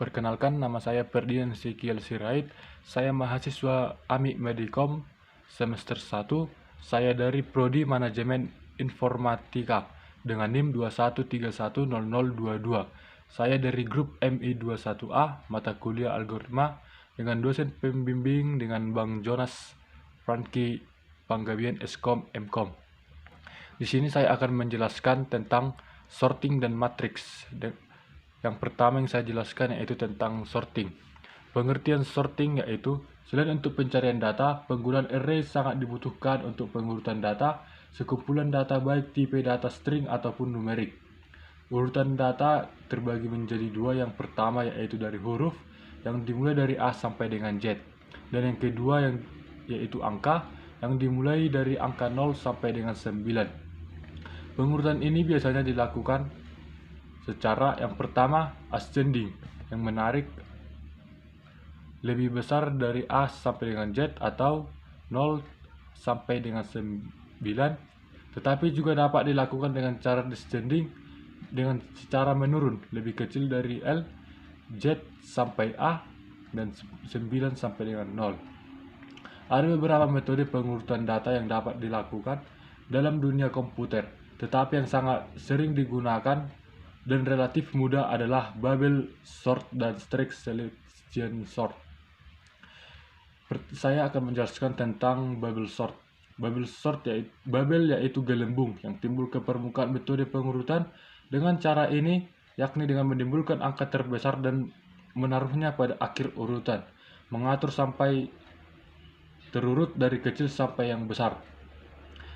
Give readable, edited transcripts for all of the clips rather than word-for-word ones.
Perkenalkan, nama saya Ferdinand Ezekiel Sirait. Saya mahasiswa AMI Medikom semester 1. Saya dari Prodi Manajemen Informatika dengan NIM 21310022. Saya dari grup MI21A, mata kuliah algoritma, dengan dosen pembimbing dengan Bang Jonas Franky Panggabian Eskom Mkom. Di sini saya akan menjelaskan tentang sorting dan matriks. Yang pertama yang saya jelaskan yaitu tentang sorting. Pengertian sorting yaitu selain untuk pencarian data, penggunaan array sangat dibutuhkan untuk pengurutan data, sekumpulan data baik tipe data string ataupun numerik. Urutan data terbagi menjadi dua. Yang pertama yaitu dari huruf yang dimulai dari A sampai dengan Z, dan yang kedua yaitu angka yang dimulai dari angka 0 sampai dengan 9. Pengurutan ini biasanya dilakukan secara yang pertama ascending, yang menarik lebih besar dari A sampai dengan Z, atau 0 sampai dengan 9, tetapi juga dapat dilakukan dengan cara descending, dengan secara menurun, lebih kecil dari L, Z sampai A, dan 9 sampai dengan 0. Ada beberapa metode pengurutan data yang dapat dilakukan dalam dunia komputer, tetapi yang sangat sering digunakan dan relatif mudah adalah bubble sort dan strict selection sort. Saya akan menjelaskan tentang bubble sort. Bubble yaitu gelembung yang timbul ke permukaan metode pengurutan. Dengan cara ini, yakni dengan menimbulkan angka terbesar dan menaruhnya pada akhir urutan, mengatur sampai terurut dari kecil sampai yang besar.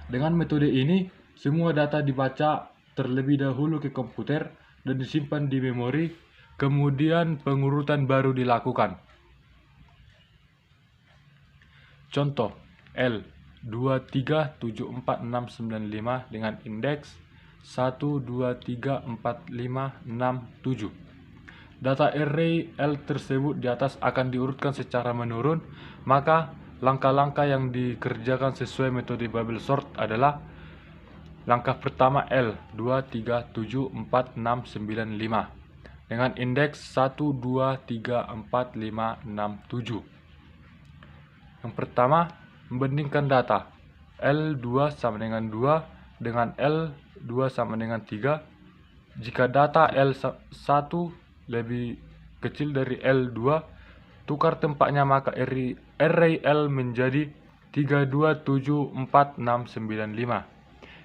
Dengan metode ini, semua data dibaca terlebih dahulu ke komputer dan disimpan di memori, kemudian pengurutan baru dilakukan. Contoh, L 237465 dengan indeks 1234567. Data array L tersebut di atas akan diurutkan secara menurun, maka langkah-langkah yang dikerjakan sesuai metode bubble sort adalah: langkah pertama L 237465 dengan indeks 1234567. Yang pertama, membandingkan data L2 sama dengan 2 dengan L2 sama dengan 3. Jika data L1 lebih kecil dari L2, tukar tempatnya, maka array L menjadi 327465.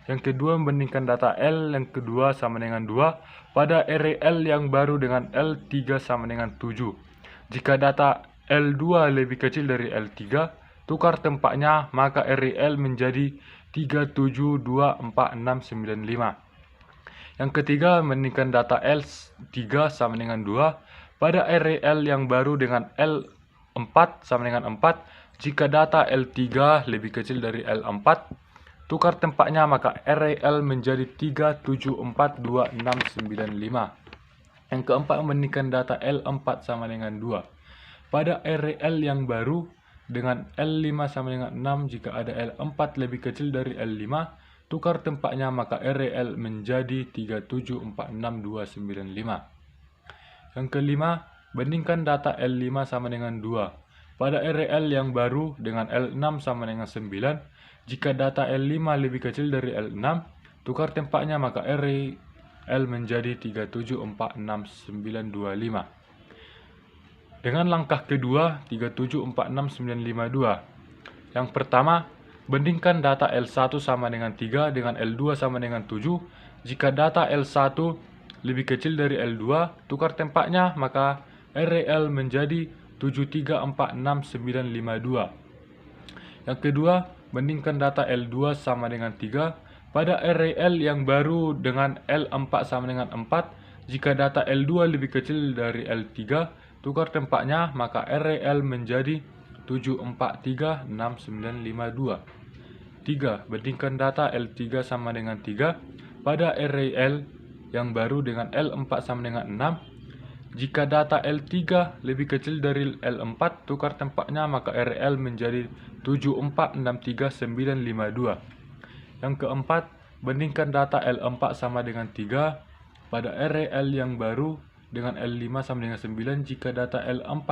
Yang kedua, membandingkan data L yang kedua sama dengan 2 pada array L yang baru dengan L3 sama dengan 7. Jika data L2 lebih kecil dari L3, tukar tempatnya, maka array L menjadi 372465. Yang ketiga, membandingkan data L3 sama dengan 2 pada array L yang baru dengan L4 sama dengan 4. Jika data L3 lebih kecil dari L4, tukar tempatnya, maka array L menjadi 374265. Yang keempat, membandingkan data L4 sama dengan 2 pada array L yang baru dengan L5 sama dengan 6. Jika ada L4 lebih kecil dari L5, tukar tempatnya, maka array L menjadi 3746295. Yang kelima, bandingkan data L5 sama dengan 2 pada array L yang baru dengan L6 sama dengan 9. Jika data L5 lebih kecil dari L6, tukar tempatnya, maka array L menjadi 3746925. Dengan langkah kedua 3746952. Yang pertama, bandingkan data L1 sama dengan 3 dengan L2 sama dengan 7. Jika data L1 lebih kecil dari L2, tukar tempatnya, maka array L menjadi 7346952. Yang kedua, bandingkan data L2 sama dengan 3 pada array L yang baru dengan L4 sama dengan 4. Jika data L2 lebih kecil dari L3, tukar tempatnya, maka array L menjadi 7436952. 3. Bandingkan data L3 sama dengan 3 pada array L yang baru dengan L4 sama dengan 6. Jika data L3 lebih kecil dari L4, tukar tempatnya, maka array L menjadi 7463952. Yang keempat, bandingkan data L4 sama dengan 3 pada array L yang baru dengan L5 sama dengan 9. Jika data L4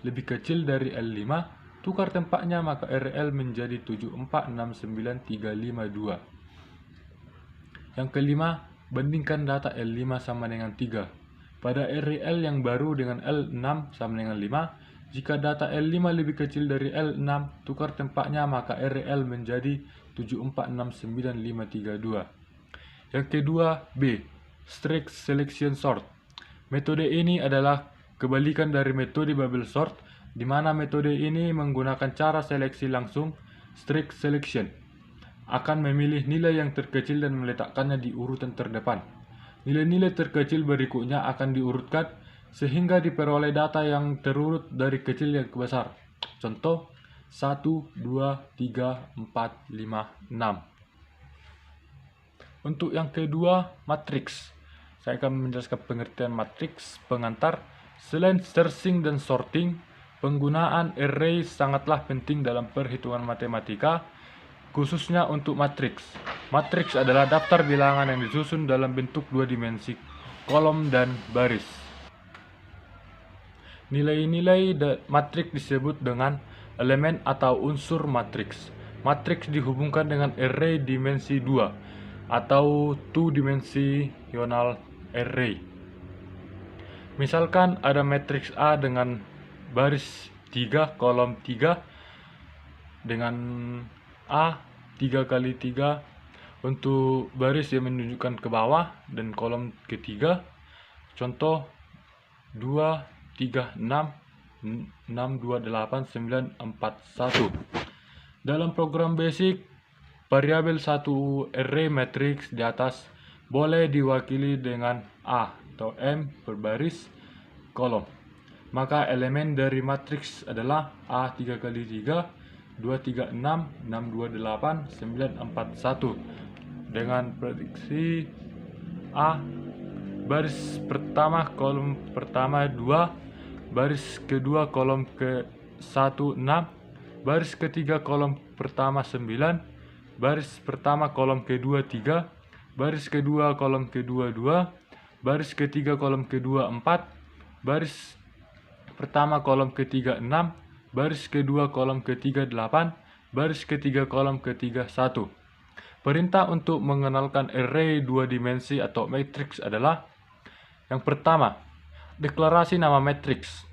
lebih kecil dari L5, tukar tempatnya, maka RL menjadi 7469352. Yang kelima, bandingkan data L5 sama dengan 3. Pada RL yang baru dengan L6 sama dengan 5, jika data L5 lebih kecil dari L6, tukar tempatnya, maka RL menjadi 7469532. Yang kedua, B. Strict Selection Sort. Metode ini adalah kebalikan dari metode bubble sort, di mana metode ini menggunakan cara seleksi langsung, strict selection. Akan memilih nilai yang terkecil dan meletakkannya di urutan terdepan. Nilai-nilai terkecil berikutnya akan diurutkan sehingga diperoleh data yang terurut dari kecil yang ke besar. Contoh 1, 2, 3, 4, 5, 6. Untuk yang kedua, matriks. Saya akan menjelaskan pengertian matriks pengantar. Selain searching dan sorting, penggunaan array sangatlah penting dalam perhitungan matematika, khususnya untuk matriks. Matriks adalah daftar bilangan yang disusun dalam bentuk dua dimensi, kolom dan baris. Nilai-nilai matriks disebut dengan elemen atau unsur matriks. Matriks dihubungkan dengan array dimensi 2 atau two-dimensional array. Misalkan ada matriks A dengan baris 3, kolom 3 dengan A 3 kali 3 untuk baris yang menunjukkan ke bawah dan kolom ketiga. Contoh 2, 3, 6, 6, 2, 8, 9, 4, 1. Dalam program basic, variabel satu array matrix di atas boleh diwakili dengan A atau M berbaris kolom. Maka elemen dari matriks adalah A 3 kali 3, 2, 3, 6, 6, 2, 8, 9, 4, 1. Dengan prediksi A, baris pertama kolom pertama 2, baris kedua kolom ke 1, 6, baris ketiga kolom pertama 9, baris pertama kolom kedua 3, baris kedua kolom kedua 2, baris ketiga kolom kedua 4, baris pertama kolom ketiga 6, baris kedua kolom ketiga 8, baris ketiga kolom ketiga 1. Perintah untuk mengenalkan array dua dimensi atau matriks adalah: yang pertama, deklarasi nama matriks.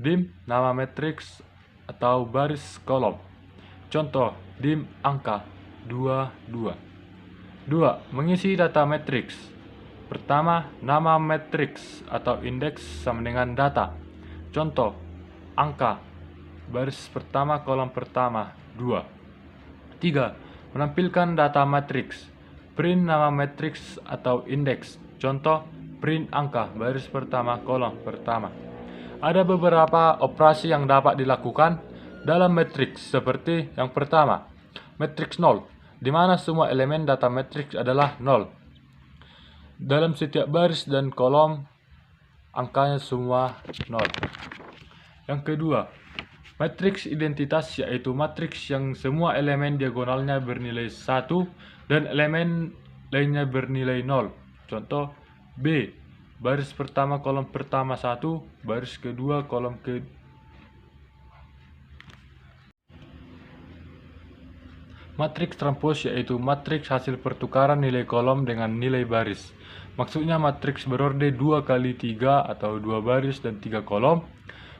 Dim nama matriks atau baris kolom. Contoh, dim angka 2, 2. 2. Mengisi data matriks. Pertama, nama matriks atau indeks sama dengan data. Contoh, angka, baris pertama kolom pertama 2. 3. Menampilkan data matriks. Print nama matriks atau indeks. Contoh, print angka, baris pertama kolom pertama. Ada beberapa operasi yang dapat dilakukan dalam matriks, seperti yang pertama, matriks 0, di mana semua elemen data matriks adalah 0. Dalam setiap baris dan kolom, angkanya semua 0. Yang kedua, matriks identitas, yaitu matriks yang semua elemen diagonalnya bernilai 1 dan elemen lainnya bernilai 0. Contoh, B, baris pertama kolom pertama 1, baris kedua kolom Matriks transpose, yaitu matriks hasil pertukaran nilai kolom dengan nilai baris. Maksudnya matriks berorde 2 kali 3 atau 2 baris dan 3 kolom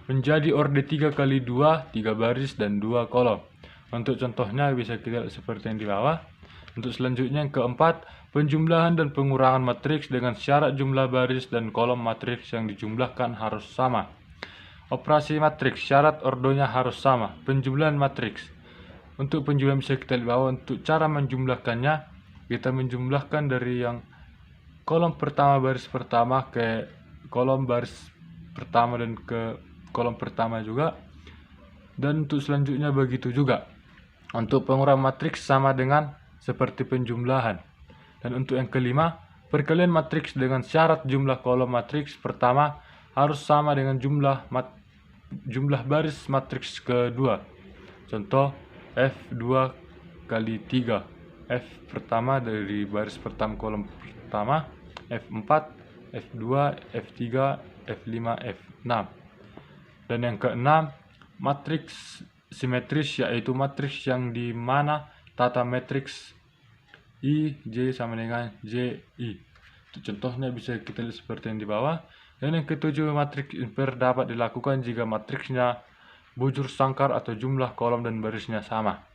menjadi orde 3 kali 2, 3 baris dan 2 kolom. Untuk contohnya bisa kita lihat seperti yang di bawah. Untuk selanjutnya yang keempat, penjumlahan dan pengurangan matriks dengan syarat jumlah baris dan kolom matriks yang dijumlahkan harus sama. Operasi matriks, syarat ordonya harus sama. Penjumlahan matriks. Untuk penjumlahan bisa kita lihat bawah. Untuk cara menjumlahkannya, kita menjumlahkan dari yang kolom pertama baris pertama ke kolom baris pertama dan ke kolom pertama juga. Dan untuk selanjutnya begitu juga. Untuk pengurangan matriks sama dengan seperti penjumlahan. Dan untuk yang kelima, perkalian matriks dengan syarat jumlah kolom matriks pertama harus sama dengan jumlah baris matriks kedua. Contoh, F2 kali 3. F pertama dari baris pertama kolom pertama, F4 F2, F3, F5, F6. Dan yang keenam, matriks simetris, yaitu matriks yang di mana tata matriks I, J sama dengan J, I. Contohnya bisa kita lihat seperti yang di bawah. Dan yang ketujuh, matriks inver dapat dilakukan jika matriksnya bujur sangkar atau jumlah kolom dan barisnya sama.